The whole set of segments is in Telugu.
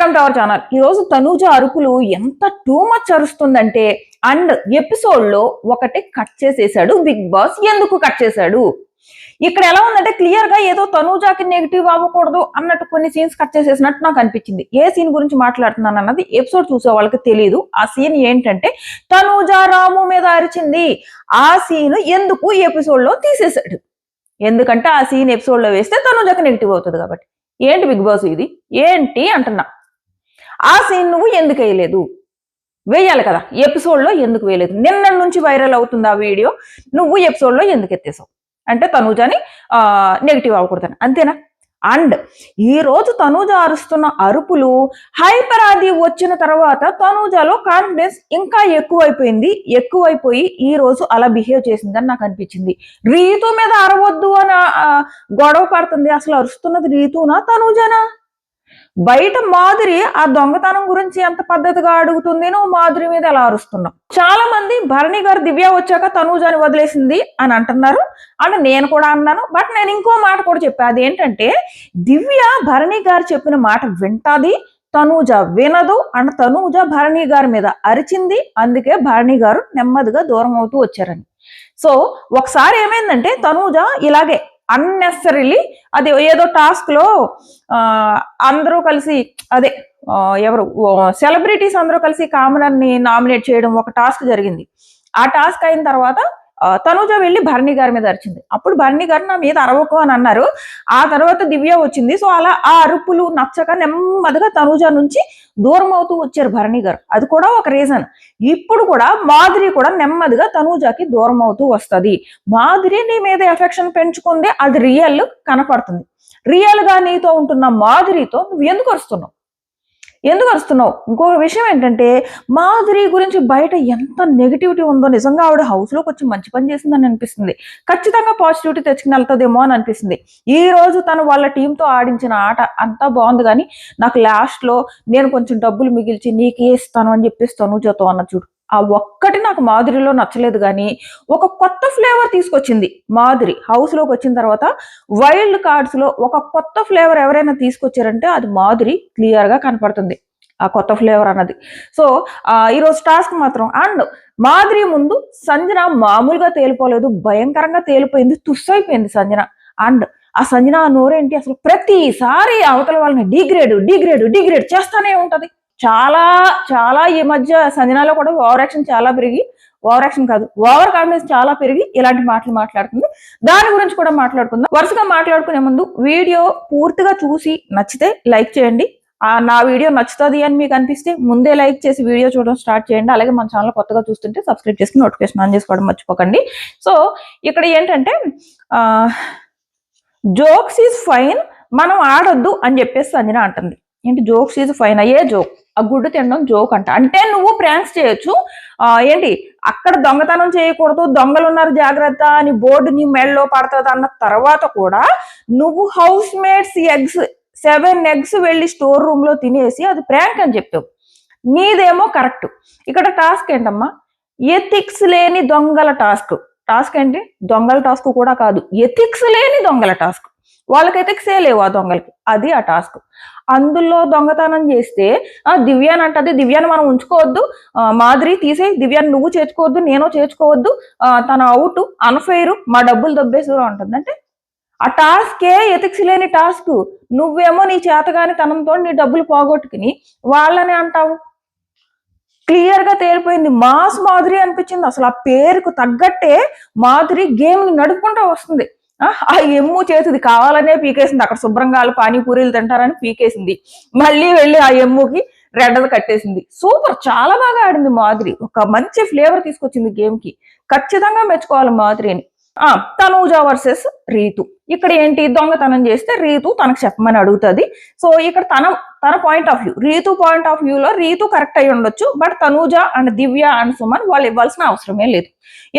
Welcome to our channel. ఈ రోజు తనూజ అరుపులు ఎంత టూ మచ్ అరుస్తుందంటే, అండ్ ఎపిసోడ్ లో ఒకటి కట్ చేసేసాడు బిగ్ బాస్. ఎందుకు కట్ చేశాడు? ఇక్కడ ఎలా ఉందంటే క్లియర్ గా ఏదో తనూజాకి నెగిటివ్ అవ్వకూడదు అన్నట్టు కొన్ని సీన్స్ కట్ చేసేసినట్టు నాకు అనిపించింది. ఏ సీన్ గురించి మాట్లాడుతున్నాను అన్నది ఎపిసోడ్ చూసే వాళ్ళకి తెలియదు. ఆ సీన్ ఏంటంటే తనూజ రాము మీద అరిచింది. ఆ సీన్ ఎందుకు ఎపిసోడ్ లో తీసేశాడు? ఎందుకంటే ఆ సీన్ ఎపిసోడ్ లో వేస్తే తనూజాకి నెగిటివ్ అవుతుంది కాబట్టి. ఏంటి బిగ్ బాస్ ఇది ఏంటి అంటున్నా. ఆ సీన్ నువ్వు ఎందుకు వేయలేదు? వేయాలి కదా, ఎపిసోడ్ లో ఎందుకు వేయలేదు? నిన్న నుంచి వైరల్ అవుతుంది ఆ వీడియో, నువ్వు ఎపిసోడ్ లో ఎందుకు ఎత్తేసావు? అంటే తనూజని నెగిటివ్ అవ్వకూడదని, అంతేనా? అండ్ ఈ రోజు తనూజ అరుస్తున్న అరుపులు హైపర్ ఆది వచ్చిన తర్వాత తనూజలో కాన్ఫిడెన్స్ ఇంకా ఎక్కువైపోయి ఈ రోజు అలా బిహేవ్ చేసిందని నాకు అనిపించింది. రీతు మీద అరవద్దు అని గొడవ పడుతుంది. అసలు అరుస్తున్నది రీతునా తనూజనా? బయట మాధురి ఆ దొంగతనం గురించి ఎంత పద్ధతిగా అడుగుతుంది, నువ్వు మాధురి మీద ఎలా అరుస్తున్నావు? చాలా మంది భరణి గారు దివ్య వచ్చాక తనూజని వదిలేసింది అని అంటున్నారు. అంటే నేను కూడా అన్నాను. బట్ నేను ఇంకో మాట కూడా చెప్పా. అదేంటంటే దివ్య భరణి గారు చెప్పిన మాట వింటాది, తనూజ వినదు. అండ్ తనూజ భరణి గారి మీద అరిచింది, అందుకే భరణి గారు నెమ్మదిగా దూరం అవుతూ వచ్చారని. సో ఒకసారి ఏమైందంటే తనూజ ఇలాగే అన్నెసరీలీ అది ఏదో టాస్క్ లో అందరూ కలిసి అదే ఎవరు సెలబ్రిటీస్ అందరూ కలిసి కామనర్ ని నామినేట్ చేయడం ఒక టాస్క్ జరిగింది. ఆ టాస్క్ అయిన తర్వాత తనూజ వెళ్ళి భరణి గారి మీద అరిచింది. అప్పుడు భరణి గారు నా మీద అరవకు అని అన్నారు. ఆ తర్వాత దివ్య వచ్చింది. సో అలా ఆ అరుపులు నచ్చక నెమ్మదిగా తనూజ నుంచి దూరం అవుతూ వచ్చారు భరణి గారు. అది కూడా ఒక రీజన్. ఇప్పుడు కూడా మాధురి కూడా నెమ్మదిగా తనూజకి దూరం అవుతూ వస్తుంది. మాధురి నీ మీద ఎఫెక్షన్ పెంచుకుంది, అది రియల్ కనపడుతుంది. రియల్ గా నీతో ఉంటున్న మాధురితో నువ్వు ఎందుకు వస్తున్నావు? ఇంకో విషయం ఏంటంటే మాధురి గురించి బయట ఎంత నెగిటివిటీ ఉందో, నిజంగా ఆవిడ హౌస్ లోకి వచ్చి మంచి పని చేసిందని అనిపిస్తుంది. ఖచ్చితంగా పాజిటివిటీ తెచ్చుకుని వెళ్తుందేమో అని అనిపిస్తుంది. ఈ రోజు తను వాళ్ళ టీంతో ఆడించిన ఆట అంతా బాగుంది, కానీ నాకు లాస్ట్ లో నేను కొంచెం డబ్బులు మిగిల్చి నీకే ఇస్తాను అని చెప్పేసి తనూజతో అన్న చూడు, ఆ ఒక్కటి నాకు మాధురిలో నచ్చలేదు. కానీ ఒక కొత్త ఫ్లేవర్ తీసుకొచ్చింది మాధురి హౌస్ లోకి వచ్చిన తర్వాత. వైల్డ్ కార్డ్స్ లో ఒక కొత్త ఫ్లేవర్ ఎవరైనా తీసుకొచ్చారంటే అది మాధురి, క్లియర్ గా కనపడుతుంది ఆ కొత్త ఫ్లేవర్ అన్నది. సో ఈరోజు టాస్క్ మాత్రం అండ్ మాధురి ముందు సంజన మామూలుగా తేలిపోలేదు, భయంకరంగా తేలిపోయింది, తుస్సైపోయింది సంజన. అండ్ ఆ సంజన నోరేంటి అసలు ప్రతిసారి అవతల వాళ్ళని డిగ్రేడ్ చేస్తానే ఉంటది. చాలా చాలా ఈ మధ్య సంజనాలో కూడా ఓవర్ కాన్ఫిడెన్స్ చాలా పెరిగి ఇలాంటి మాటలు మాట్లాడుతుంది. దాని గురించి కూడా మాట్లాడుకుందాం. వరుసగా మాట్లాడుకునే ముందు వీడియో పూర్తిగా చూసి నచ్చితే లైక్ చేయండి. నా వీడియో నచ్చుతుంది అని మీకు అనిపిస్తే ముందే లైక్ చేసి వీడియో చూడడం స్టార్ట్ చేయండి. అలాగే మన ఛానల్ కొత్తగా చూస్తుంటే సబ్స్క్రైబ్ చేసుకుని నోటిఫికేషన్ ఆన్ చేసుకోవడం మర్చిపోకండి. సో ఇక్కడ ఏంటంటే జోక్స్ ఈజ్ ఫైన్, మనం ఆడొద్దు అని చెప్పేసి సంజన అంటుంది. ఏంటి జోక్స్ ఈజ్ ఫైన్? అయ్యే జోక్, ఆ గుడ్డు తినడం జోక్ అంట. అంటే నువ్వు ప్రాంక్స్ చేయొచ్చు, ఏంటి అక్కడ దొంగతనం చేయకూడదు, దొంగలు ఉన్నారు జాగ్రత్త అని బోర్డు నీ మెడలో పడుతుంది అన్న తర్వాత కూడా నువ్వు హౌస్ మేట్స్ 7 eggs వెళ్ళి స్టోర్ రూమ్ లో తినేసి అది ప్రాంక్ అని చెప్పావు. నీదేమో కరెక్ట్. ఇక్కడ టాస్క్ ఏంటమ్మా? ఎథిక్స్ లేని దొంగల టాస్క్. టాస్క్ ఏంటి? దొంగల టాస్క్ కూడా కాదు, ఎథిక్స్ లేని దొంగల టాస్క్. వాళ్ళకి ఎథిక్సే లేవు ఆ దొంగలకి, అది ఆ టాస్క్. అందులో దొంగతనం చేస్తే దివ్యాన్ అంటది, దివ్యాన్ని మనం ఉంచుకోవద్దు, మాధురి తీసేయి, దివ్యాన్ని నువ్వు చేర్చుకోవద్దు, నేను చేర్చుకోవద్దు, తన అవుట్, అన్ఫెయిర్, మా డబ్బులు దబ్బేసారు అంటుంది. అంటే ఆ టాస్కే ఎథిక్స్ లేని టాస్క్. నువ్వేమో నీ చేతగాని తనంతో నీ డబ్బులు పోగొట్టుకుని వాళ్ళని అంటావు. క్లియర్ గా తేలిపోయింది. మాస్ మాధురి అనిపించింది. అసలు ఆ పేరుకు తగ్గట్టే మాధురి గేమ్ ని నడుపుకుంటూ వస్తుంది. ఆ ఎమ్ము చేతిది కావాలనే పీకేసింది. అక్కడ శుభ్రంగా వాళ్ళు పానీపూరీలు తింటారని పీకేసింది, మళ్ళీ వెళ్ళి ఆ ఎమ్ముకి రెడ్డది కట్టేసింది. సూపర్, చాలా బాగా ఆడింది మాధురి. ఒక మంచి ఫ్లేవర్ తీసుకొచ్చింది గేమ్ కి. ఖచ్చితంగా మెచ్చుకోవాలి మాధురిని. తనూజ వర్సెస్ రీతు. ఇక్కడ ఏంటి? దొంగతనం చేస్తే రీతు తనకు చెప్పమని అడుగుతుంది. సో ఇక్కడ తన point of view, Ritu point of వ్యూలో రీతు కరెక్ట్ అయి ఉండొచ్చు. But Tanuja and Divya and Suman వాళ్ళు ఇవ్వాల్సిన అవసరమే లేదు.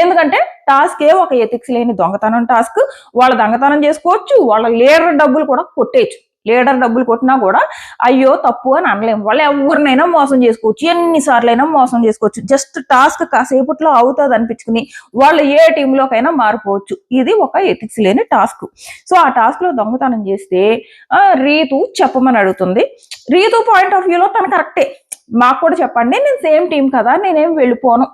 ఎందుకంటే టాస్క్ ఒక ఎథిక్స్ లేని దొంగతనం టాస్క్. వాళ్ళ దొంగతనం చేసుకోవచ్చు, వాళ్ళ లీడర్ డబ్బులు కూడా కొట్టేయచ్చు. లీడర్ డబ్బులు కొట్టినా కూడా అయ్యో తప్పు అని అనలేము. వాళ్ళు ఎవరినైనా మోసం చేసుకోవచ్చు, ఎన్నిసార్లైనా మోసం చేసుకోవచ్చు. జస్ట్ టాస్క్ కాసేపట్లో అవుతుంది అనిపించుకుని వాళ్ళు ఏ టీంలోకైనా మారిపోవచ్చు. ఇది ఒక ఎథిక్స్ లేని టాస్క్. సో ఆ టాస్క్ లో దొంగతనం చేస్తే రీతు చెప్పమని అడుగుతుంది. రీతు పాయింట్ ఆఫ్ వ్యూలో తను కరెక్టే, మాకు కూడా చెప్పండి, నేను సేమ్ టీం కదా, నేనేం వెళ్ళిపోను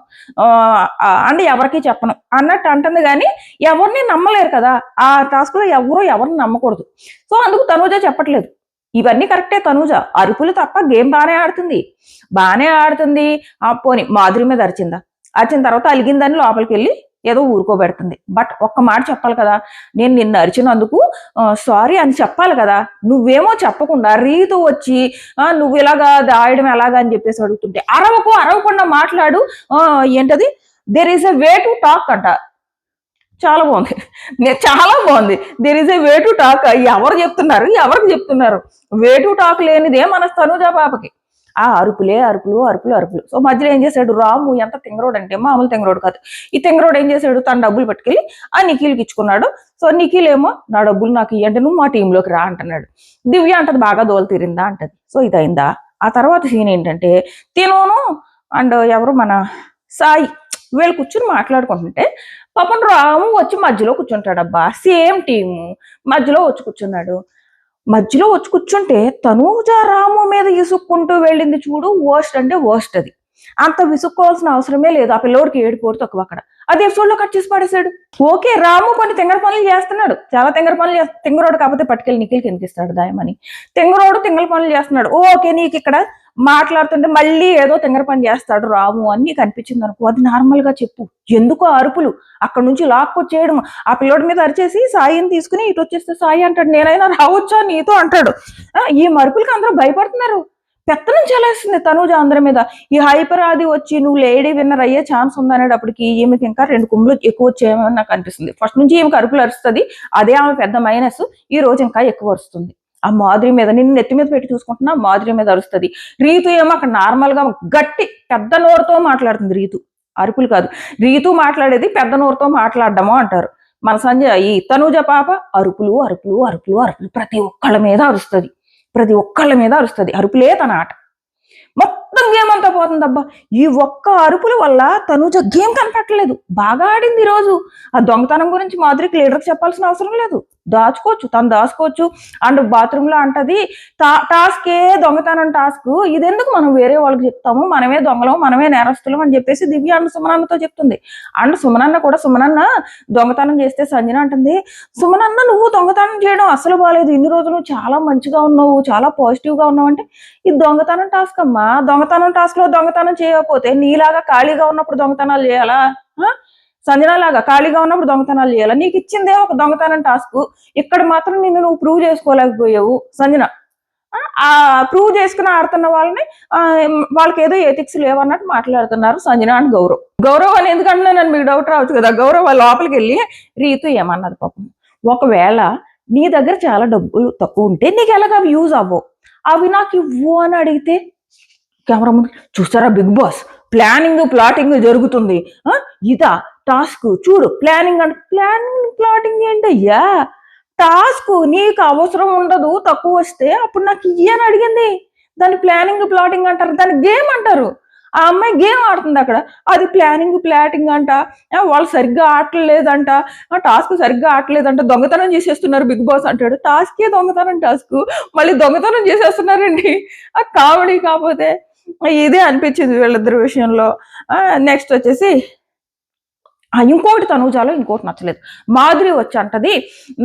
అండ్ ఎవరికి చెప్పను అన్నట్టు అంటుంది. కానీ ఎవరిని నమ్మలేరు కదా, ఆ టాస్క్ లో ఎవరిని నమ్మకూడదు. సో అందుకు తనూజ చెప్పట్లేదు. ఇవన్నీ కరెక్టే, తనూజ అరుపులు తప్ప గేమ్ బాగానే ఆడుతుంది. పోని మాధురి మీద అరిచిన తర్వాత అలిగిందని లోపలికి వెళ్ళి ఏదో ఊరుకోబెడుతుంది. బట్ ఒక్క మాట చెప్పాలి కదా, నేను నిన్ను అరిచినందుకు సారీ అని చెప్పాలి కదా. నువ్వేమో చెప్పకుండా రీతు వచ్చి నువ్వు ఇలాగా దాయడం ఎలాగా అని చెప్పేసి అడుగుతుంటే అరవకుండా మాట్లాడు, ఏంటది there is a way to talk అంట. చాలా బాగుంది. There is a way to talk. ఎవరికి చెప్తున్నారు? వే టు టాక్ లేనిదే మన తనూజ పాపకి. ఆ అరుపులు. సో మధ్యలో ఏం చేశాడు రాము, ఎంత తింగరోడు అంటే మామూలు తింగరోడు కాదు. ఈ తింగరోడు ఏం చేశాడు, తన డబ్బులు పట్టుకెళ్ళి ఆ నిఖిల్కి ఇచ్చుకున్నాడు. సో నిఖిల్ ఏమో నా డబ్బులు నాకు ఇవ్వండి, నువ్వు మా టీంలోకి రా అంటున్నాడు. దివ్య అంటది బాగా దోలు తీరిందా అంటది. సో ఇదైందా. ఆ తర్వాత సీన్ ఏంటంటే తినోను అండ్ ఎవరు మన సాయి వీళ్ళు కూర్చుని మాట్లాడుకుంటుంటే పాపం రాము వచ్చి మధ్యలో కూర్చుంటాడబ్బా. సేమ్ టీము మధ్యలో వచ్చి కూర్చుంటే తనూజ రాము మీద ఇసుక్కుంటూ వెళ్ళింది చూడు, వర్స్ట్ అంటే వర్స్ట్. అది అంత విసుక్కోవాల్సిన అవసరమే లేదు. ఆ పిల్లోడికి 7 కోట్లు తక్కువ అక్కడ. అది ఎపిసోడ్ లో కట్ చేసి పడేశాడు. ఓకే రాము కొన్ని తింగర పనులు చేస్తున్నాడు, చాలా తింగర పనులు తింగరోడు కాకపోతే పట్టుకెళ్ళి నిఖిల్కి కనిపిస్తాడు దాయమని. తింగరోడు తింగర పనులు చేస్తున్నాడు. ఓకే నీకు ఇక్కడ మాట్లాడుతుంటే మళ్ళీ ఏదో తింగర పని చేస్తాడు రాము అని నీకు అనిపించింది అనుకో, అది నార్మల్ గా చెప్పు. ఎందుకో అరుపులు అక్కడ నుంచి లాక్కొచ్చేయడం, ఆ పిల్లోడి మీద అరిచేసి సాయిని తీసుకుని ఇటు వచ్చేస్తే సాయి అంటాడు నేనైనా రావచ్చా నీతో అంటాడు. ఈ మరుపులకి అందరూ భయపడుతున్నారు. పెత్తనం చేలేస్తుంది తనూజ అందరి మీద. ఈ హైపర్ ఆది వచ్చి నువ్వు లేడీ విన్నర్ అయ్యే ఛాన్స్ ఉందనేటప్పటికి ఈమెకి ఇంకా 2 కుమ్ములు ఎక్కువ వచ్చేయమని నాకు అనిపిస్తుంది. ఫస్ట్ నుంచి ఈమెకి అరుపులు అరుస్తుంది, అదే ఆమె పెద్ద మైనస్. ఈ రోజు ఇంకా ఎక్కువ అరుస్తుంది. ఆ మాధురి మీద, నిన్ను నెత్తి మీద పెట్టి చూసుకుంటున్నా మాధురి మీద అరుస్తుంది. రీతు ఏమో అక్కడ నార్మల్ గా గట్టి పెద్ద నోరుతో మాట్లాడుతుంది. రీతు అరుపులు కాదు, రీతు మాట్లాడేది పెద్ద నోరుతో మాట్లాడడము అంటారు. మన సంజయ్ ఈ తనూజ పాప అరుపులు. ప్రతి ఒక్కళ్ళ మీద అరుస్తుంది. అరుపులే తన ఆట. మొత్తం గేమ్ అంతా పోతుందబ్బా. ఈ ఒక్క అరుపుల వల్ల తనూజ గేమ్ కనపట్టలేదు. బాగా ఆడింది ఈరోజు. ఆ దొంగతనం గురించి మాధురికి లీడర్కి చెప్పాల్సిన అవసరం లేదు. తను దాచుకోవచ్చు. అండ్ బాత్రూమ్ లో అంటది టాస్కే దొంగతనం టాస్క్, ఇదెందుకు మనం వేరే వాళ్ళకి చెప్తాము, మనమే దొంగలం, మనమే నేరస్తులం అని చెప్పేసి దివ్య అండ్ సుమనన్నతో చెప్తుంది. అండ్ సుమనన్న దొంగతనం చేస్తే సంజన అంటుంది, సుమనన్న నువ్వు దొంగతనం చేయడం అసలు బాగాలేదు, ఇన్ని రోజులు చాలా మంచిగా ఉన్నావు, చాలా పాజిటివ్ గా ఉన్నావు అంటే ఇది దొంగతనం టాస్క్ అమ్మా. దొంగతనం టాస్క్ లో దొంగతనం చేయకపోతే నీలాగా ఖాళీగా ఉన్నప్పుడు దొంగతనాలు చేయాలా? సంజన లాగా ఖాళీగా ఉన్నప్పుడు దొంగతనాలు చేయాలా? నీకు ఇచ్చిందే ఒక దొంగతనం టాస్క్, ఇక్కడ మాత్రం నువ్వు ప్రూవ్ చేసుకోలేకపోయావు సంజన. ఆ ప్రూవ్ చేసుకుని ఆడుతున్న వాళ్ళకి ఏదో ఎథిక్స్ లేవన్నట్టు మాట్లాడుతున్నారు సంజన అండ్ గౌరవ్ అని ఎందుకంటున్నా నన్ను మీకు డౌట్ రావచ్చు కదా. గౌరవ్ వాళ్ళ లోపలికి వెళ్ళి రీతు ఏమన్నది పాపం, ఒకవేళ నీ దగ్గర చాలా డబ్బులు తక్కువ ఉంటే నీకు ఎలాగ అవి యూజ్ అవ్వవు, అవి నాకు ఇవ్వు అని అడిగితే కెమెరా ముందు చూస్తారా బిగ్ బాస్ ప్లాటింగ్ జరుగుతుంది, ఇదా టాస్క్ చూడు ప్లానింగ్ ప్లాటింగ్ ఏంటయ్యా, టాస్క్ నీకు అవసరం ఉండదు, తక్కువ వస్తే అప్పుడు నాకు ఇయ్యని అడిగింది, దాన్ని ప్లాటింగ్ అంటారు, దాన్ని గేమ్ అంటారు. ఆ అమ్మాయి గేమ్ ఆడుతుంది అక్కడ, అది ప్లాటింగ్ అంట, వాళ్ళు సరిగ్గా ఆటలేదంట, టాస్క్ సరిగ్గా ఆటలేదంట, దొంగతనం చేసేస్తున్నారు బిగ్ బాస్ అంటాడు. టాస్కే దొంగతనం టాస్క్, మళ్ళీ దొంగతనం చేసేస్తున్నారండి. ఆ కామెడీ కాకపోతే ఇదే అనిపించింది వీళ్ళిద్దరి విషయంలో. నెక్స్ట్ వచ్చేసి ఇంకోటి తనూజాలో ఇంకోటి నచ్చలేదు. మాధురి వచ్చి అంటది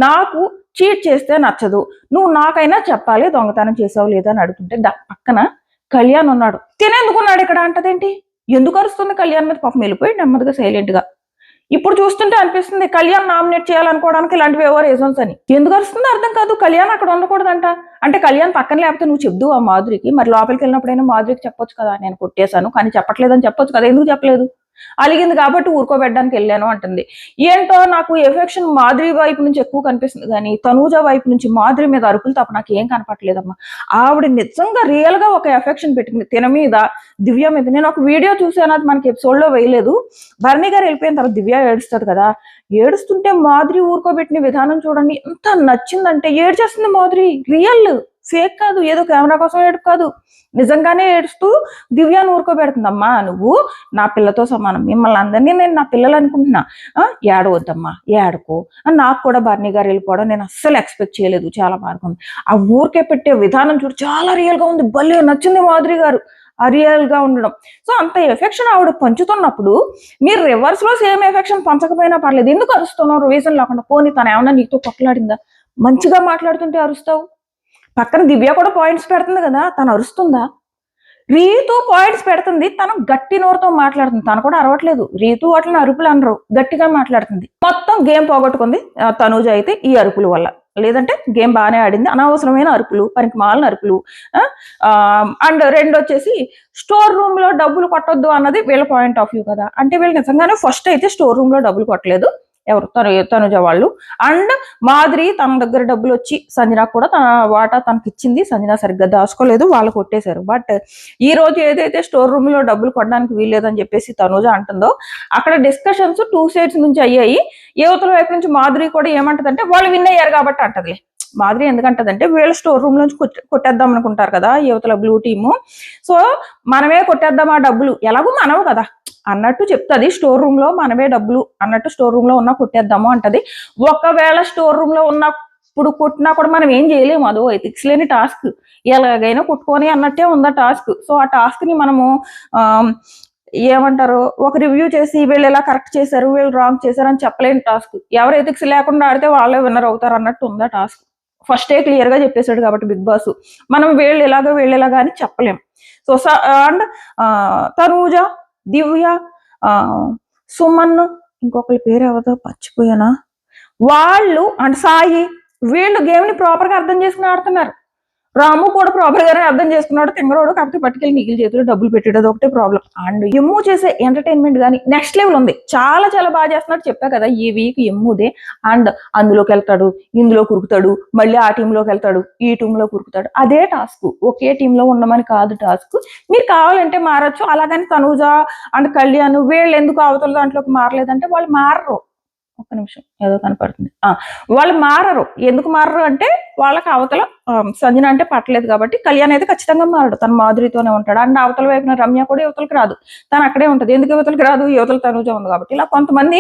నాకు చీట్ చేస్తే నచ్చదు, నువ్వు నాకైనా చెప్పాలి దొంగతనం చేసావు లేదా అని అడుగుతుంటే పక్కన కళ్యాణ్ ఉన్నాడు. తినేందుకున్నాడు ఇక్కడ అంటదేంటి, ఎందుకు అరుస్తుంది కళ్యాణ్ మీద? పాపం వెళ్ళిపోయి నెమ్మదిగా సైలెంట్ గా. ఇప్పుడు చూస్తుంటే అనిపిస్తుంది కళ్యాణ్ నామినేట్ చేయాలనుకోవడానికి ఇలాంటివి ఎవరు రీజన్స్ అని. ఎందుకు అరుస్తుందో అర్థం కాదు. కళ్యాణ్ అక్కడ ఉండకూడదంట. అంటే కళ్యాణ్ పక్కన లేకపోతే నువ్వు చెప్దు ఆ మాధురికి, మరి లోపలికి వెళ్ళినప్పుడైనా మాధురికి చెప్పొచ్చు కదా నేను కొట్టేశాను కానీ చెప్పట్లేదని చెప్పొచ్చు కదా, ఎందుకు చెప్పలేదు? అలిగింది కాబట్టి ఊరుకోబెట్టడానికి వెళ్ళాను అంటుంది. ఏంటో నాకు ఎఫెక్షన్ మాధురి వైపు నుంచి ఎక్కువ కనిపిస్తుంది కానీ తనూజ వైపు నుంచి మాధురి మీద అరుపులు తప్ప నాకు ఏం కనపట్లేదమ్మా. ఆవిడ నిజంగా రియల్ గా ఒక ఎఫెక్షన్ పెట్టింది తిన మీద, దివ్య మీద. నేను ఒక వీడియో చూసాను, అది మనకి ఎపిసోడ్ లో వేయలేదు. భరణి గారు వెళ్ళిపోయిన తర్వాత దివ్య ఏడుస్తుంది కదా, ఏడుస్తుంటే మాధురి ఊరుకోబెట్టిన విధానం చూడండి ఎంత నచ్చిందంటే. ఏడ్చేస్తుంది మాధురి, రియల్, ఫేక్ కాదు, ఏదో కెమెరా కోసం ఏడుపు కాదు, నిజంగానే ఏడుస్తూ దివ్యాన్ని ఊరుకోబెడుతుందమ్మా. నువ్వు నా పిల్లతో సమానం, మిమ్మల్ని అందరినీ నేను నా పిల్లలు అనుకుంటున్నా, ఏడవద్దమ్మా, ఏడకు. నాకు కూడా భరణి గారు వెళ్ళిపోవడం నేను అస్సలు ఎక్స్పెక్ట్ చేయలేదు, చాలా బాగుంది. ఆ ఊరికే పెట్టే విధానం చూడు చాలా రియల్ గా ఉంది, భలే నచ్చింది మాధురి గారు ఆ రియల్ గా ఉండడం. సో అంత ఎఫెక్షన్ ఆవిడ పంచుతున్నప్పుడు మీరు రివర్స్ లో సేమ్ ఎఫెక్షన్ పంచకపోయినా పర్లేదు, ఎందుకు అరుస్తున్నావు రీజన్ లేకుండా? పోనీ తను ఏమన్నా నీతో కొట్లాడిందా? మంచిగా మాట్లాడుతుంటే అరుస్తావు. పక్కన దివ్య కూడా పాయింట్స్ పెడుతుంది కదా, తను అరుస్తుందా? రీతు పాయింట్స్ పెడుతుంది, తను గట్టి నోరుతో మాట్లాడుతుంది, తను కూడా అరవట్లేదు. రీతు వాటిని అరుపులు అనరు, గట్టిగా మాట్లాడుతుంది. మొత్తం గేమ్ పోగొట్టుకుంది తనూజ అయితే ఈ అరుపుల వల్ల. లేదంటే గేమ్ బాగానే ఆడింది, అనవసరమైన అరుపులు, పనికి మాలిన అరుపులు. అండ్ రెండు వచ్చేసి స్టోర్ రూమ్ లో డబ్బులు కొట్టొద్దు అన్నది వీళ్ళ పాయింట్ ఆఫ్ వ్యూ కదా. అంటే వీళ్ళు నిజంగానే ఫస్ట్ అయితే స్టోర్ రూమ్ లో డబ్బులు కొట్టలేదు ఎవరు, తనుజ వాళ్ళు. అండ్ మాధురి తన దగ్గర డబ్బులు వచ్చి సంజన కూడా తన వాటా తనకి ఇచ్చింది, సంజన సరిగ్గా దాచుకోలేదు, వాళ్ళు కొట్టేశారు. బట్ ఈ రోజు ఏదైతే స్టోర్ రూమ్ లో డబ్బులు కొట్టడానికి వీల్లేదని చెప్పేసి తనుజ అంటుందో, అక్కడ డిస్కషన్స్ 2 సైడ్స్ నుంచి అయ్యాయి. యువతల వైపు నుంచి మాధురి కూడా ఏమంటదంటే వాళ్ళు విన్ అయ్యారు కాబట్టి అంటది. మాధురి ఎందుకంటదంటే వీళ్ళు స్టోర్ రూమ్ నుంచి కొట్టేద్దాం అనుకుంటారు కదా యువతల బ్లూ టీము, సో మనమే కొట్టేద్దాం ఆ డబ్బులు, ఎలాగో మనవు కదా అన్నట్టు చెప్తుంది. స్టోర్ రూమ్ లో మనమే డబ్బులు అన్నట్టు స్టోర్ రూమ్ లో ఉన్నా కొట్టేద్దాము అంటది. ఒకవేళ స్టోర్ రూమ్ లో ఉన్నప్పుడు కొట్టినా కూడా మనం ఏం చేయలేము, అదో ఎథిక్స్ లేని టాస్క్, ఎలాగైనా కొట్టుకొని అన్నట్టే ఉందా టాస్క్. సో ఆ టాస్క్ ని మనము ఏమంటారు, ఒక రివ్యూ చేసి వీళ్ళు ఎలా కరెక్ట్ చేశారు, వీళ్ళు రాంగ్ చేశారు అని చెప్పలేని టాస్క్. ఎవరు ఎథిక్స్ లేకుండా ఆడితే వాళ్ళే విన్నర్ అవుతారు అన్నట్టు ఉందా టాస్క్. ఫస్టే క్లియర్ గా చెప్పేశాడు కాబట్టి బిగ్ బాస్, మనం వీళ్ళు ఎలాగా అని చెప్పలేం. సో అండ్ తనూజ, దివ్య, సుమన్, ఇంకొకరి పేరు ఎవరిదో మర్చిపోయానా, వాళ్ళు అండ్ సాయి, వీళ్ళు గేమ్ ని ప్రాపర్ గా అర్థం చేసుకుని ఆడుతున్నారు. రాము కూడా ప్రాపర్ గానే అర్థం చేసుకున్నాడు, తింగరోడు కాకపోతే పట్టుకెళ్ళి మిగిలిన చేతులు డబ్బులు పెట్టేది ఒకటే ప్రాబ్లం. అండ్ ఎమ్ము చేసే ఎంటర్టైన్మెంట్ కానీ నెక్స్ట్ లెవెల్ ఉంది, చాలా చాలా బాగా చేస్తున్నాడు. చెప్పా కదా ఈ వీక్ ఎమ్ముదే. అండ్ అందులోకి వెళ్తాడు, ఇందులో కురుకుతాడు, మళ్ళీ ఆ టీంలోకి వెళ్తాడు, ఈ టీంలో కురుకుతాడు, అదే టాస్క్. ఒకే టీంలో ఉండమని కాదు టాస్క్, మీరు కావాలంటే మారచ్చు. అలాగని తనూజ అండ్ కళ్యాణ్ వీళ్ళు ఎందుకు అవతల దాంట్లోకి మారలేదంటే వాళ్ళు మారరు. ఒక్క నిమిషం ఏదో కనపడుతుంది, వాళ్ళు మారరు. ఎందుకు మారరు అంటే వాళ్ళకి అవతల సంజన అంటే పట్టలేదు కాబట్టి. కళ్యాణ్ అయితే ఖచ్చితంగా మారడు, తన మాధురితోనే ఉంటాడు. అండ్ అవతల వైపున రమ్య కూడా యువతలకు రాదు, తను అక్కడే ఉంటుంది. ఎందుకు యువతలకు రాదు, యువతల తనూజ ఉంది కాబట్టి. ఇలా కొంతమంది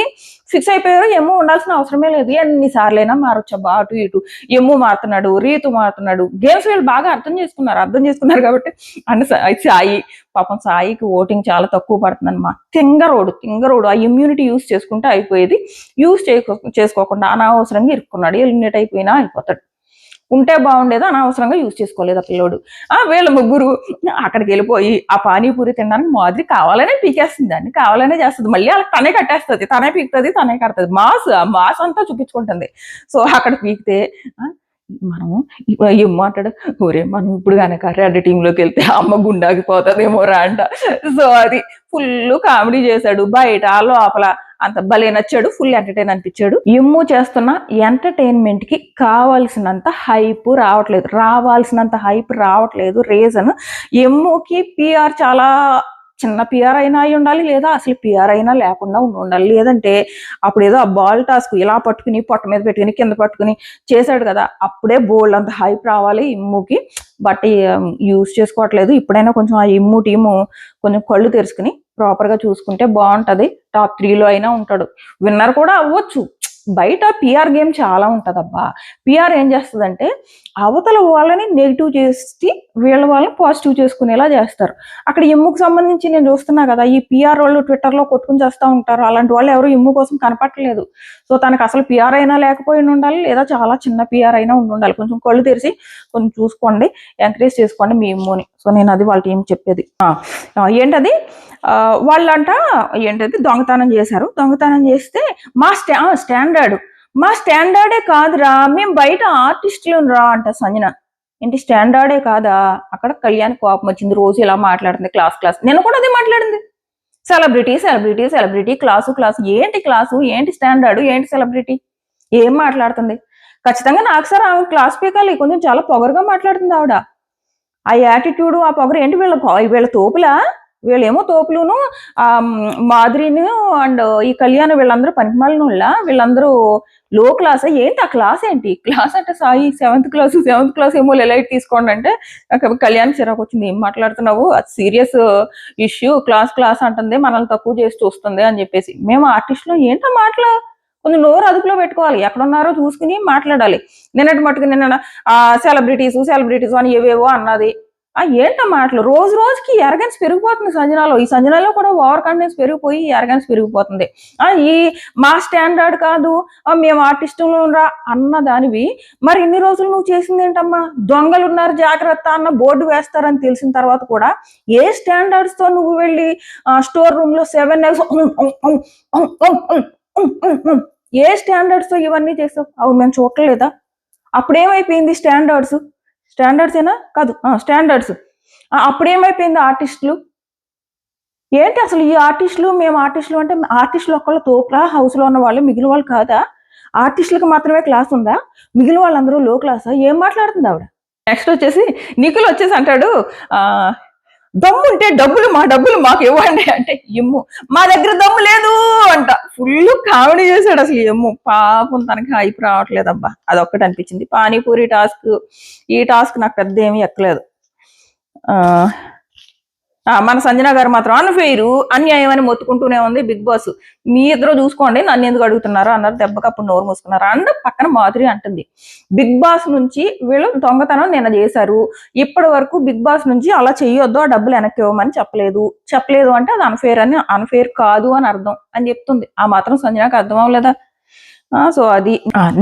ఫిక్స్ అయిపోయారు, ఎమ్ము ఉండాల్సిన అవసరమే లేదు, ఎన్నిసార్లైనా మారొచ్చబ్బా అటు ఇటు. ఎమ్ము మారుతున్నాడు, రీతు మారుతున్నాడు, గేమ్స్ వీళ్ళు బాగా అర్థం చేసుకున్నారు కాబట్టి. అండ్ సాయి, పాపం సాయికి ఓటింగ్ చాలా తక్కువ పడుతుంది అనమాట. తింగరోడు ఆ ఇమ్యూనిటీ యూజ్ చేసుకుంటే అయిపోయేది, యూజ్ చేసుకోకుండా అనవసరంగా ఇరుక్కున్నాడు. ఎలిమినేట్ అయిపోయినా అయిపోతాడు. ఉంటే బాగుండేది, అనవసరంగా యూజ్ చేసుకోలేదు ఆ పిల్లోడు. వీళ్ళ ముగ్గురు అక్కడికి వెళ్ళిపోయి ఆ పానీపూరి తినడానికి మాదిరి కావాలనే పీకేస్తుంది, దాన్ని కావాలనే చేస్తుంది. మళ్ళీ వాళ్ళకి తనే కట్టేస్తుంది, తనే పీకుతుంది, తనే కడుతుంది. మాస్ అంతా చూపించుకుంటుంది. సో అక్కడ పీకితే మనము ఏమంటాడు, ఒరే మనం ఇప్పుడు కనుక రెడ్ టీంలోకి వెళ్తే అమ్మ గుండాగిపోతుందేమో రా అంట. సో అది ఫుల్ కామెడీ చేశాడు, బయట లోపల అంత భలే నచ్చాడు, ఫుల్ ఎంటర్టైన్ అనిపించాడు. ఎమ్ము చేస్తున్న ఎంటర్టైన్మెంట్ కి కావాల్సినంత హైప్ రావట్లేదు. రీజన్ ఎమ్ముకి పిఆర్ చాలా చిన్న పిఆర్ అయినా అయి ఉండాలి, లేదా అసలు పిఆర్ అయినా లేకుండా ఉండాలి. లేదంటే అప్పుడు ఏదో ఆ బాల్ టాస్క్ ఇలా పట్టుకుని పొట్ట మీద పెట్టుకుని కింద పట్టుకుని చేశాడు కదా, అప్పుడే బోల్డ్ అంత హైప్ రావాలి ఇమ్ముకి. బట్ యూజ్ చేసుకోవట్లేదు. ఇప్పుడైనా కొంచెం ఆ ఇమ్ము టీము కొంచెం కళ్ళు తెరుచుకుని ప్రాపర్ గా చూసుకుంటే బాగుంటది. టాప్ 3లో అయినా ఉంటాడు, విన్నర్ కూడా అవ్వచ్చు. బయట పిఆర్ గేమ్ చాలా ఉంటదబ్బా. పిఆర్ ఏం చేస్తుందంటే అవతల వాళ్ళని నెగిటివ్ చేసి వీళ్ళ వాళ్ళని పాజిటివ్ చేసుకునేలా చేస్తారు. అక్కడ ఎమ్ముకు సంబంధించి నేను చూస్తున్నా కదా, ఈ పిఆర్ వాళ్ళు ట్విట్టర్లో కొట్టుకుని చేస్తూ ఉంటారు. అలాంటి వాళ్ళు ఎవరు ఎమ్ము కోసం కనపట్టలేదు. సో తనకు అసలు పిఆర్ అయినా లేకపోయి ఉండాలి, లేదా చాలా చిన్న పిఆర్ అయినా ఉండాలి. కొంచెం కళ్ళు తెరిచి కొంచెం చూసుకోండి, ఎంకరేజ్ చేసుకోండి మీ ఎమ్ముని. సో నేను అది వాళ్ళ టీం చెప్పేది. ఏంటది, వాళ్ళంట ఏంటది దొంగతనం చేశారు. దొంగతనం చేస్తే మా స్టాండర్డే కాదురా, మేము బయట ఆర్టిస్టులు రా అంట సంజన. ఏంటి స్టాండర్డే కాదా? అక్కడ కళ్యాణ్ కోపం వచ్చింది, రోజు ఇలా మాట్లాడుతుంది క్లాస్. నేను కూడా అదే మాట్లాడింది, celebrity celebrity celebrity, class class, ఏంటి క్లాసు, ఏంటి స్టాండర్డ్, ఏంటి సెలబ్రిటీ, ఏం మాట్లాడుతుంది? ఖచ్చితంగా నాకు సార్ ఆమె క్లాస్ పీకాలి, కొంచెం చాలా పొగరుగా మాట్లాడుతుంది ఆవిడ. ఆ యాటిట్యూడ్, ఆ పొగరు ఏంటి? వీళ్ళ తోపులా? వీళ్ళేమో తోపులును, మాధురిను అండ్ ఈ కళ్యాణ్ వీళ్ళందరూ పనికిమాలినోళ్ళ, వీళ్ళందరూ లో క్లాస్. ఏంటి ఆ క్లాస్ ఏంటి? క్లాస్ అంటే సాయి సెవెంత్ క్లాస్ ఏమో లైట్ తీసుకోండి అంటే కళ్యాణ్ చిరాకు వచ్చింది. ఏం మాట్లాడుతున్నావు, అది సీరియస్ ఇష్యూ, క్లాస్ అంటుంది, మనల్ని తక్కువ చేసి చూస్తుంది అని చెప్పేసి. మేము ఆర్టిస్టులు ఏంటో మాటలు కొంచెం నోరు అదుపులో పెట్టుకోవాలి, ఎక్కడున్నారో చూసుకుని మాట్లాడాలి. నిన్న సెలబ్రిటీస్ అని ఏవేవో అన్నది. ఏంటో మాటలు, రోజుకి ఎరగెన్స్ పెరిగిపోతుంది సంజనాలో. ఈ సంజనాలో కూడా ఓవర్ కాన్ఫిడెన్స్ పెరిగిపోయి ఎరగెన్స్ పెరిగిపోతుంది. ఈ మా స్టాండర్డ్ కాదు, మేము ఆర్టిస్టులు రా అన్న దానివి మరి ఇన్ని రోజులు నువ్వు చేసింది ఏంటమ్మా? దొంగలు ఉన్నారు జాగ్రత్త అన్న బోర్డు వేస్తారని తెలిసిన తర్వాత కూడా ఏ స్టాండర్డ్స్ తో నువ్వు వెళ్ళి స్టోర్ రూమ్ లో 7 ఏ స్టాండర్డ్స్ తో ఇవన్నీ చేస్తావు? అవి మేము చూడలేదా? అప్పుడేమైపోయింది? స్టాండర్డ్స్ ఏనా కాదు, స్టాండర్డ్స్. అప్పుడేమైపోయింది ఆర్టిస్టులు? ఏంటి అసలు ఈ ఆర్టిస్టులు, మేము ఆర్టిస్టులు అంటే ఆర్టిస్టులు ఒక్కళ్ళు తోపురా, హౌస్ లో ఉన్న వాళ్ళు, మిగిలిన వాళ్ళు కాదా? ఆర్టిస్టులకు మాత్రమే క్లాస్ ఉందా? మిగిలిన వాళ్ళందరూ లో క్లాసా? ఏం మాట్లాడుతుంది ఆవిడ? నెక్స్ట్ వచ్చేసి నిఖిల్ వచ్చేసి అంటాడు, దమ్ముంటే మా డబ్బులు మాకు ఇవ్వండి అంటే, ఎమ్ము మా దగ్గర దమ్ము లేదు అంట. ఫుల్ కామెడీ చేశాడు అసలు. ఎమ్ము పాపం తనకి హైప్ రావట్లేదబ్బా, అదొక్కటి అనిపించింది. పానీపూరి టాస్క్, ఈ టాస్క్ నాకు పెద్ద ఏమీ ఎక్కలేదు. మన సంజన గారు మాత్రం అన్ఫెయిర్, అన్యాయం అని మొత్తుకుంటూనే ఉంది. బిగ్ బాస్ మీ ఇద్దరు చూసుకోండి, నన్ను ఎందుకు అడుగుతున్నారు అన్నారు. దెబ్బకి అప్పుడు నోరు మూసుకున్నారు. అండ్ పక్కన మాధురి అంటుంది, బిగ్ బాస్ నుంచి వీళ్ళు దొంగతనం నిన్న చేశారు, ఇప్పటి వరకు బిగ్ బాస్ నుంచి అలా చెయ్యొద్దు, ఆ డబ్బులు వెనక్కి ఇవ్వమని చెప్పలేదు అంటే అది అన్ఫెయిర్ కాదు అని అర్థం అని చెప్తుంది. ఆ మాత్రం సంజనకు అర్థం అవ్వలేదా? సో అది.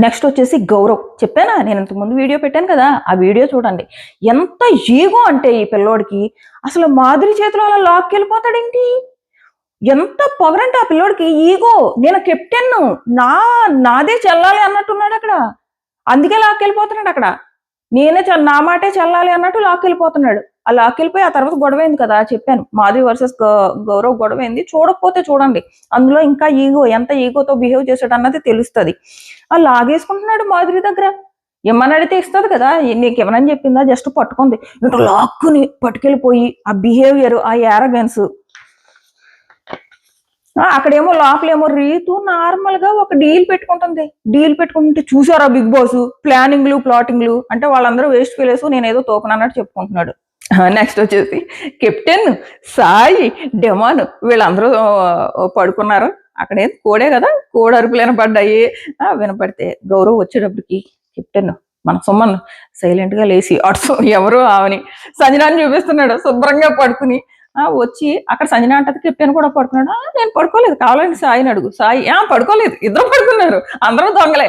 నెక్స్ట్ వచ్చేసి గౌరవ్. చెప్పానా నేను ఇంతకుముందు వీడియో పెట్టాను కదా, ఆ వీడియో చూడండి. ఎంత ఈగో అంటే ఈ పిల్లోడికి, అసలు మాధురి చేతిలో అలా లాక్కెళ్ళిపోతాడేంటి? ఎంత పొగరంటే ఆ పిల్లోడికి, ఈగో. నేను కెప్టెన్, నాదే చెల్లాలి అన్నట్టున్నాడు అక్కడ, అందుకే లాక్కెళ్ళిపోతున్నాడు అక్కడ. నా మాటే చెల్లాలి అన్నట్టు లాక్కెళ్ళిపోతున్నాడు. ఆ లాక్కెళ్ళిపోయి ఆ తర్వాత గొడవైంది కదా, చెప్పాను, మాధురి వర్సెస్ గౌరవ్ గొడవైంది. చూడకపోతే చూడండి, అందులో ఇంకా ఈగో, ఎంత ఈగోతో బిహేవ్ చేశాడు అన్నది తెలుస్తుంది. ఆ లాగేసుకుంటున్నాడు మాధురి దగ్గర. ఏమని అడిగితే ఇస్తుంది కదా, నీకు ఏమని చెప్పిందా? జస్ట్ పట్టుకుంది, ఇటు లాక్కుని పట్టుకెళ్ళిపోయి ఆ బిహేవియర్, ఆ యారగెన్స్. అక్కడేమో లోపలేమో రీతు నార్మల్ గా ఒక డీల్ పెట్టుకుంటే చూసారా బిగ్ బాస్ ప్లానింగ్లు ప్లాటింగ్లు అంటే వాళ్ళందరూ వేస్ట్ ఫీలేసు, నేనేదో తోపనన్నట్టు చెప్పుకుంటున్నాడు. నెక్స్ట్ వచ్చేసి కెప్టెన్, సాయి, డెమాన్ వీళ్ళందరూ పడుకున్నారు. అక్కడే కోడే కదా, కోడి అరుపులు వినపడ్డాయి. వినపడితే గౌరవ్ వచ్చేటప్పటికి కెప్టెన్ మన సుమన్ సైలెంట్ గా లేచి అటు ఎవరు ఆమెని సంజనాన్ని చూపిస్తున్నాడు శుభ్రంగా పడుకుని. వచ్చి అక్కడ సంజన అంటది, కెప్టెన్ కూడా పడుకున్నాడు. నేను పడుకోలేదు, కావాలంటే సాయిని అడుగు. సాయి పడుకోలేదు, ఇద్దరు పడుకున్నారు, అందరూ దొంగలే.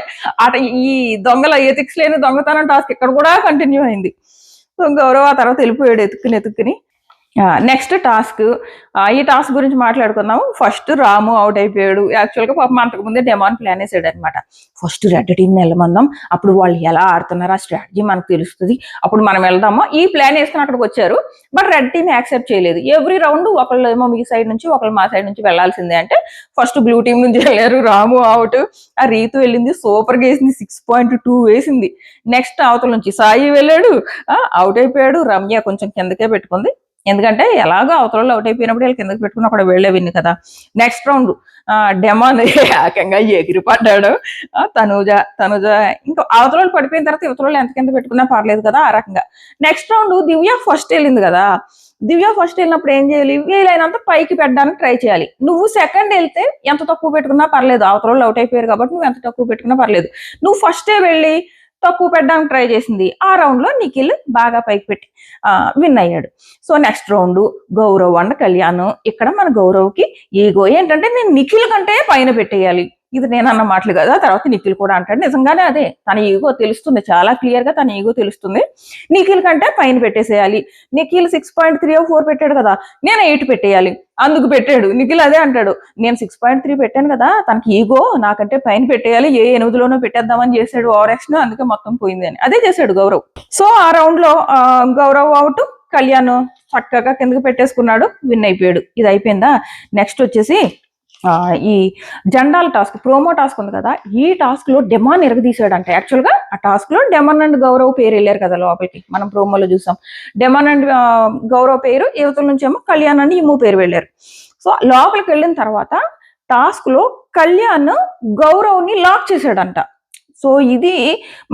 ఈ దొంగల ఎథిక్స్ లేని దొంగతనం టాస్క్ ఇక్కడ కూడా కంటిన్యూ అయింది. సో గౌరవ్ ఆ తర్వాత వెళ్ళిపోయాడు ఎత్తుకుని. నెక్స్ట్ టాస్క్, ఈ టాస్క్ గురించి మాట్లాడుకుందాము. ఫస్ట్ రాము అవుట్ అయిపోయాడు. యాక్చువల్గా పాపం అంతకుముందే డెమాన్ ప్లాన్ వేసాడు అనమాట. ఫస్ట్ రెడ్ టీం వెళ్ళమందాం, అప్పుడు వాళ్ళు ఎలా ఆడుతున్నారు ఆ స్ట్రాటజీ మనకు తెలుస్తుంది, అప్పుడు మనం వెళ్దాము. ఈ ప్లాన్ వేసుకుని అక్కడికి వచ్చారు. బట్ రెడ్ టీం యాక్సెప్ట్ చేయలేదు. ఎవ్రీ రౌండ్ ఒకళ్ళు ఏమో మీ సైడ్ నుంచి, ఒకళ్ళు మా సైడ్ నుంచి వెళ్లాల్సిందే అంటే ఫస్ట్ బ్లూ టీం నుంచి వెళ్ళారు. రాము అవుట్, ఆ రీతు వెళ్ళింది, సూపర్గా వేసింది, 6.2 వేసింది. నెక్స్ట్ అవతల నుంచి సాయి వెళ్ళాడు, అవుట్ అయిపోయాడు. రమ్య కొంచెం కిందకే పెట్టుకుంది, ఎందుకంటే ఎలాగో అవతలలో అవుట్ అయిపోయినప్పుడు వీళ్ళు కిందకి పెట్టుకుని అక్కడ వెళ్ళే విన్ని కదా. నెక్స్ట్ రౌండ్ డెమాన్ ఏకంగా ఎగిరి పడ్డాడు. తనుజ ఇంకా అవతలలో పడిపోయిన తర్వాత యువతలలో ఎంత కింద పెట్టుకున్నా పర్లేదు కదా, ఆ రకంగా. నెక్స్ట్ రౌండ్ దివ్య ఫస్ట్ వెళ్ళింది కదా. దివ్య ఫస్ట్ వెళ్ళినప్పుడు ఏం చేయాలి, వీలైనంత పైకి పెట్టడానికి ట్రై చేయాలి. నువ్వు సెకండ్ వెళ్తే ఎంత తక్కువ పెట్టుకున్నా పర్లేదు, అవతలలో అవుట్ అయిపోయారు కాబట్టి నువ్వు ఎంత తక్కువ పెట్టుకున్నా పర్లేదు. నువ్వు ఫస్టే వెళ్ళి తక్కువ పెట్టడానికి ట్రై చేసింది. ఆ రౌండ్ లో నిఖిల్ బాగా పైకి పెట్టి విన్ అయ్యాడు. So next round Gaurav and Kalyan. ఇక్కడ మన గౌరవ్కి ఈగో ఏంటంటే, నేను నిఖిల్ కంటే పైన పెట్టేయాలి. ఇది నేను అన్న మాటలు కదా. తర్వాత నిఖిల్ కూడా అంటాడు, నిజంగానే అదే తన ఈగో తెలుస్తుంది, చాలా క్లియర్ గా తన ఈగో తెలుస్తుంది. నిఖిల్ కంటే పైన పెట్టేసేయాలి. నిఖిల్ 6.3 పెట్టాడు కదా, నేను 8 పెట్టేయాలి, అందుకు పెట్టాడు. నిఖిల్ అదే అంటాడు, నేను 6.3 పెట్టాను కదా, తనకి ఈగో నాకంటే పైన పెట్టేయాలి, ఏ 8లోనో పెట్టేద్దామని చేశాడు ఓవర్ యాక్షన్, అందుకే మొత్తం పోయింది అని అదే చేశాడు గౌరవ్. సో ఆ రౌండ్ లో గౌరవ్ అవుట్, కళ్యాణ్ చక్కగా కిందకి పెట్టేసుకున్నాడు, విన్ అయిపోయాడు. ఇది అయిపోయిందా. నెక్స్ట్ వచ్చేసి ఈ జెండాల టాస్క్, ప్రోమో టాస్క్ ఉంది కదా, ఈ టాస్క్ లో డెమాన్ ఎరగదీశాడంట. యాక్చువల్ గా ఆ టాస్క్ లో డెమాన్ అండ్ గౌరవ్ పేరు వెళ్ళారు కదా లోపలికి, మనం ప్రోమోలో చూసాం. డెమాన్ అండ్ గౌరవ్ పేరు, యువతల నుంచి ఏమో కళ్యాణ్ అండ్ ఇమ్ము పేరు వెళ్ళారు. సో లోపలికి వెళ్ళిన తర్వాత టాస్క్ లో కళ్యాణ్ గౌరవ్ ని లాక్ చేశాడంట. సో ఇది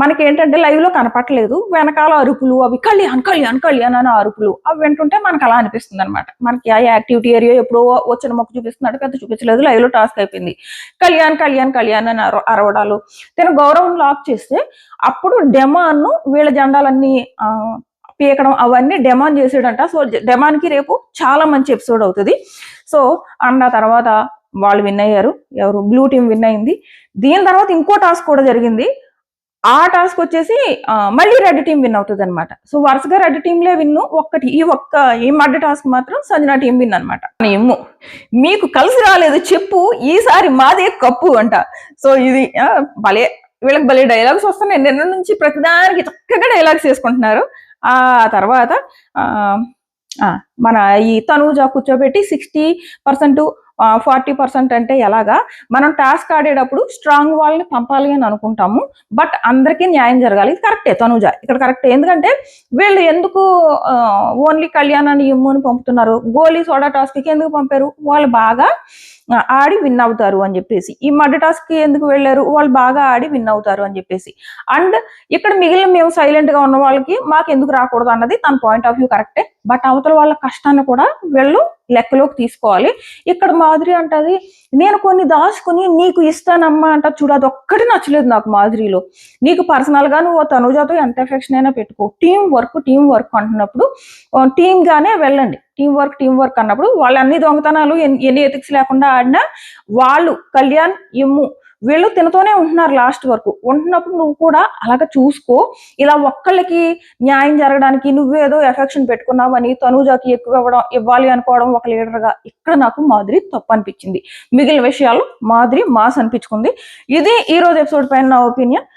మనకి ఏంటంటే లైవ్ లో కనపట్లేదు, వెనకాల అరుపులు అవి కళ్యాణ్ కళ్యాణ్ కళ్యాణ్ అని అరుపులు అవి వింటుంటే మనకు అలా అనిపిస్తుంది అనమాట. మనకి ఆ యాక్టివిటీ ఏరియా ఎప్పుడో వచ్చిన మొక్క చూపిస్తున్నాడు, పెద్ద చూపించలేదు, లైవ్ లో టాస్క్ అయిపోయింది. కళ్యాణ్ కళ్యాణ్ కళ్యాణ్ అని అరవడాలు. తను గౌరవం లాక్ చేస్తే అప్పుడు డెమాన్ వీళ్ళ జెండాలన్నీ పీకడం అవన్నీ డెమాన్ చేసాడంట. సో డెమాన్ కి రేపు చాలా మంచి ఎపిసోడ్ అవుతుంది. సో అన్న తర్వాత వాళ్ళు విన్ అయ్యారు, ఎవరు బ్లూ టీం విన్ అయింది. దీని తర్వాత ఇంకో టాస్క్ కూడా జరిగింది. ఆ టాస్క్ వచ్చేసి మళ్ళీ రెడ్ టీం విన్ అవుతుంది అనమాట. సో వరుసగా రెడ్ టీంలే విన్, ఈ మడ్డ టాస్క్ మాత్రం సంజన టీం విన్ అనమాట. ఏమో మీకు కలిసి రాలేదు చెప్పు, ఈసారి మాదే కప్పు అంట. సో ఇది భలే, వీళ్ళకి భలే డైలాగ్స్ వస్తున్నాయి. నిన్న నుంచి ప్రతిదానికి చక్కగా డైలాగ్స్ వేసుకుంటున్నారు. ఆ తర్వాత మన ఈ తనూజ కూర్చోబెట్టి 60% 40% అంటే ఎలాగా, మనం టాస్క్ ఆడేటప్పుడు స్ట్రాంగ్ వాళ్ళని పంపాలి అని అనుకుంటాము, బట్ అందరికీ న్యాయం జరగాలి. ఇది కరెక్టే, తనూజ ఇక్కడ కరెక్టే. ఎందుకంటే వీళ్ళు ఎందుకు ఓన్లీ కళ్యాణ్ అని ఇమ్ముని పంపుతున్నారు, గోలీ సోడా టాస్క్కి ఎందుకు పంపారు, వాళ్ళు బాగా ఆడి విన్ అవుతారు అని చెప్పేసి. ఈ మడ్డ టాస్క్ కి ఎందుకు వెళ్ళారు, వాళ్ళు బాగా ఆడి విన్ అవుతారు అని చెప్పేసి. అండ్ ఇక్కడ మిగిలిన మేము సైలెంట్ గా ఉన్న వాళ్ళకి మాకు ఎందుకు రాకూడదు అన్నది తన పాయింట్ ఆఫ్ వ్యూ కరెక్టే, బట్ అవతల వాళ్ళ కష్టాన్ని కూడా వీళ్ళు లెక్కలోకి తీసుకోవాలి. ఇక్కడ మాధురి అంటది, నేను కొన్ని దాచుకుని నీకు ఇస్తానమ్మా అంట. చూడు, అది ఒక్కటి నచ్చలేదు నాకు మాధురిలో. నీకు పర్సనల్ గా నువ్వు తనుజాతో ఎంత ఎఫెక్షన్ అయినా పెట్టుకో, టీం వర్క్ అంటున్నప్పుడు టీమ్ గానే వెళ్ళండి. టీం వర్క్ అన్నప్పుడు వాళ్ళు అన్ని దొంగతనాలు ఎన్ని ఎథిక్స్ లేకుండా ఆడినా వాళ్ళు కళ్యాణ్ ఇమ్ము వీళ్ళు తినతోనే ఉంటున్నారు లాస్ట్ వరకు. ఉంటున్నప్పుడు నువ్వు కూడా అలాగ చూసుకో. ఇలా ఒక్కళ్ళకి న్యాయం జరగడానికి నువ్వేదో ఎఫెక్షన్ పెట్టుకున్నావని తనూజాకి ఎక్కువ ఇవ్వాలి అనుకోవడం ఒక లీడర్ గా ఇక్కడ నాకు మాధురి తప్పు అనిపించింది. మిగిలిన విషయాలు మాధురి మాస్ అనిపించుకుంది. ఇది ఈ రోజు ఎపిసోడ్ పైన నా ఒపీనియన్.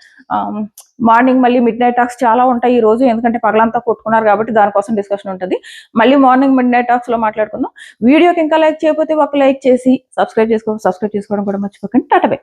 మార్నింగ్ మళ్ళీ మిడ్ నైట్ టాక్స్ చాలా ఉంటాయి ఈ రోజు, ఎందుకంటే పగలంతా కొట్టుకున్నారు కాబట్టి దానికోసం డిస్కషన్ ఉంటుంది. మళ్ళీ మార్నింగ్ మిడ్ నైట్ టాక్స్ లో మాట్లాడుకుందాం. వీడియోకి ఇంకా లైక్ చేయకపోతే ఒక లైక్ చేసి సబ్స్క్రైబ్ చేసుకోవడం కూడా మర్చిపోకండి. Tata bye.